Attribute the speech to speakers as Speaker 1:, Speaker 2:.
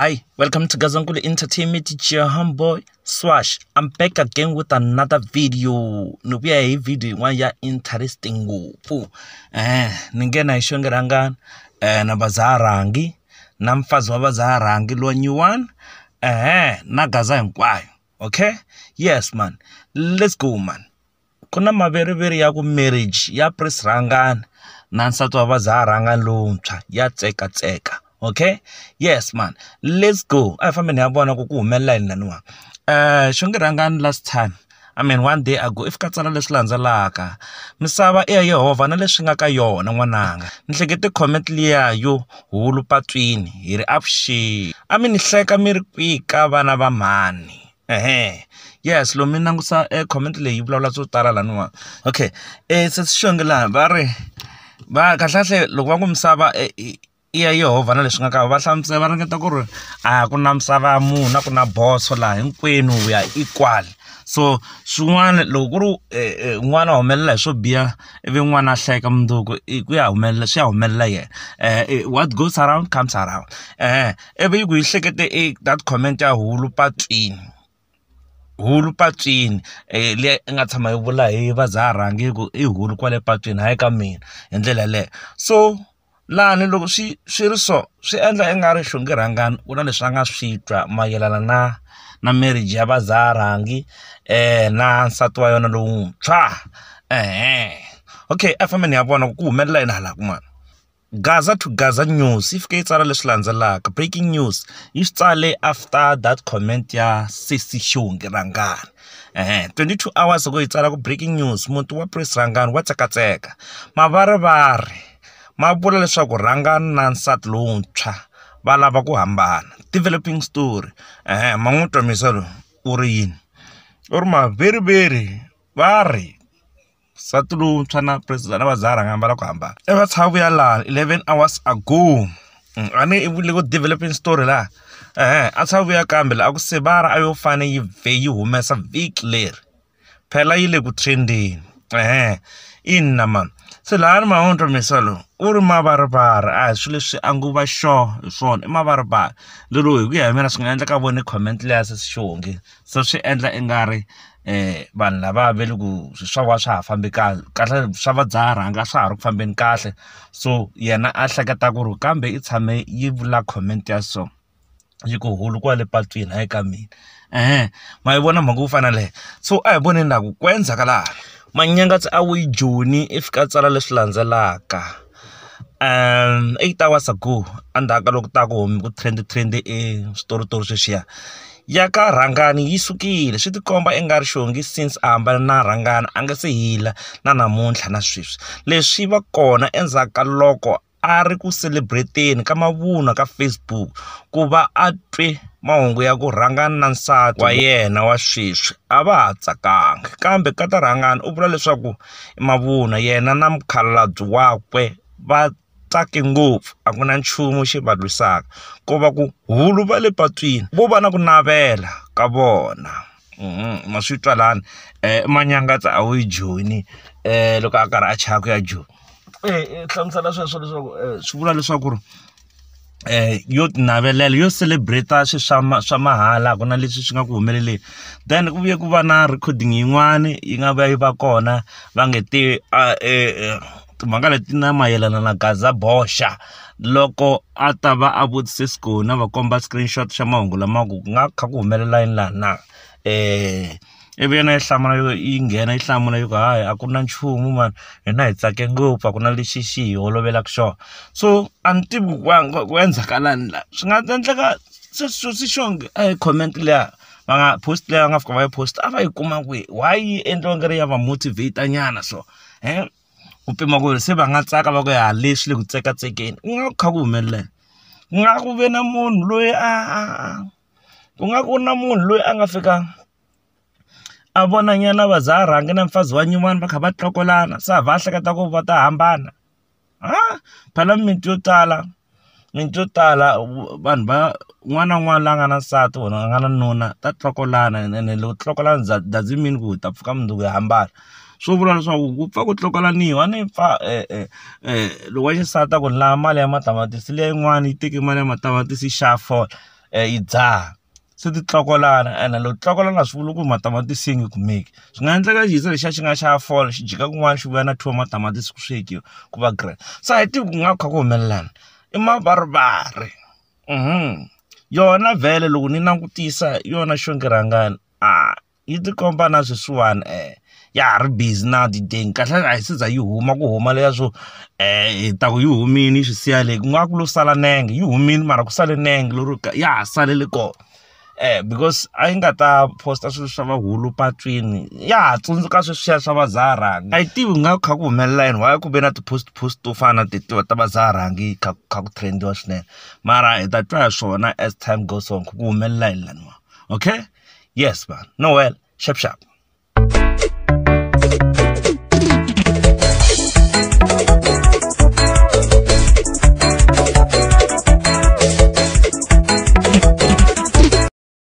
Speaker 1: Hi, welcome to Gazankulu Entertainment. It's your homeboy Swash. I'm back again with another video. Nubiya video one ya interesting go. Ningena ishongeranga na bazarangi na mfazi wa bazarangi lo nyuwan na gaza hinkwayo. Okay? Yes man. Let's go man. Kuna maveri ya ku marriage ya press rangan na nsati wa bazarangan lontshwa ya tseka. Okay, yes man, let's go. I family yabona ku humelela naniwa shongirangani last time, I mean one day ago, if katsala leswi landzelaka misava i ya Yehova na leswi nga ka yona n'wananga. Ni hlekete comment liya yo hulu patwini hi ri avuxeni. I mean hleka mi ri kwika vana va mani. Yes, lo mi nangusa comment leyi yi vulavula swo tala laniwa. Okay, se xongela va ri va kahlahle loko va ku misava iya Yehova na leswi nga ka va hlamusela va ringeta ku ri ku na misava muna ku na boso laha hinkwenu we are equal. So swin'wana loko ku ri n'wana humelela hi swo biha ivi n'wana a hlayeka mundzuku ku ya humelela swi ya humelela yena. What goes around comes around. Ivi yi ku yi hlekete that comment ya hulu patwini leyi nga tshama yi vula hi vazarangi ku i hulu kwale patwini hayi ka mina hi ndlela leyo. So lani loko swi ri so swi endla i nga ri xongirangani ku na leswi a nga swi twa mayelana na marriage ya bazarangi na nsati wa yona lowuntshwa. Okay, a family ya vona ku humelela yini hala kun'wana. Gaza to Gaza News yi fike yi tsala leswi landzelaka. Breaking news yi swi tsale after that comment ya Sisi Xongirangani. 22 hours ago yi tsala ku breaking news muti wa press rangani wa tsekatseka mavarivari ma vula leswaku Rangani na nsati lowuntshwa va lava ku hambana. Developing story. Ma n'wi twamisa lo u ri yini u ri maveri va ri nsati lowuntshwa na president na vazarangi va lava ku hambana. Va tshavu ya laha 11 hours ago a ni i vule ku developing story laha a tshavu ya kambe la a ku se va ri a yo fane yi humesa vhiki leri phela yi le ku trending. Ina man se lani ma n'wi twamisa lo u ri mavarivari a hi swilo leswi a nguva sure hi swona i mavarivari lero hi ku ya hi mina swi nga endla ka voni comment leya Sisi Xongi se swi endla i nga ri vanhu lava ve le ku swa ha fambi kahle swa vazarangi swa ha ri ku fambeni kahle. So yena a hleketa ku ri kambe i tshame yi vula comment ya so yi ku hulu kwale patwini hayi ka mina. Ma yi vona mhaka ku fana leyo. So a hi voneni la ku endlaka laha manyangatsi a wi Joni i fika tsala leswi landzelaka 8 hours ago andhaka loko ta ku trend switoritori sweswiya ya ka Rangani yi sukile swi tikomba i nga ri Xongi since a hambana na Rangani a nga se hila na namuntlha na sweswi leswi va kona endzhaku ka loko a ri ku celebrateni ka mavunwa ka Facebook ku va a twe mahungu ya ku Rangani na nsati wa yena wa sweswi a va ha tsakanga kambe ka ta Rangani u vula leswaku mavunwa yena na mukhalabye wakwe va tsake ngopfu a ku na nchumu xi va lwisaka ko va ku hulu va le patwini vo va na ku navela ka vona. Ma swi twa lani manyangatsi a wi Joni loko a karhi a chaya ku ya Joni hlamusela sweswo leswaku swi vula leswaku ri yo navelela yo celebrate swa mahala ku na leswi swi nga ku humeleleni then ku vuye ku va na recording yin'wana yi nga va yi va kona va nge ti timhaka leti na mayelana na Gaza boxa loko a ta va a vutise Sco na va komba screenshot xa mahungu lama ku nga kha ku humelela yini laha na ivi yena yi hlamula yi nghena yi hlamula yi ku hayi a ku na nchumu mani hina hi tsake ngopfu a ku na lexi xi hi holovelaka xona. So a ni tivi ku endzakalani la swi nga endleka Sisi Xongi comment leya va nga post leya nga fika va yi post a va yi kuma kwihi why yi endliwa nga ri ya va motivate nyana so ku pima ku ri se va nga tsaka va ku ya leswi le ku tsekatsekeni ku nga kha ku humelela ku nga ku ve na munhu loyi ku nga ku na munhu loyi a nga fika a vona nyana vazarangi na mfazi wa nyuwana va kha va tlokolana se va hleketa ku va ta hambana. Phela mimiti yo tala vanhu va n'wana la nga na nsati vona nga na nuna ta tlokolana ene loko tlokolana doesn't mean ku ta pfuka mundzuku ya hambana. Swo vula leswaku ku pfa ku tlokolaniwa ni pfa loko wa xisati a ku laha mali ya matamatisi leya yin'wana yi teke mali ya matamatisi xa fola yi dzaha se ti tlokolana ene loko tlokolana swi vula ku matamatisi yi nge kumeki swi nga endleka xisa lexiya xi nga xa fola xi jika kun'wana xi vuya na 2 matamatisi ku swekiwa ku va great so a hi tivi ku nga kha ku humelelani i mavarivare yona vhele loko ni langutisa yona xongirhangani yi tikomba na sweswiwani ya ha ri busy na tideni kahle a hi siza yi huma ku huma leya swo hi ta ku yi humini swi siya leyi ku nga ku lo sala nenge yi humini mara ku sale nenge lori ya ha salele kona because a yi nga ta posta swilo swa vahulu patwini ya ha tsundzuka sweswiya swa vazaharangi a yi tivi ku nga kha ku humelela yini why ku ve na ti-post to fana na tetiwa ta vazaharangi kha ku trendiwa swinene mara hi ta twa hi swona as time goes on ku humelela hi laniwa okay yes man no well sharp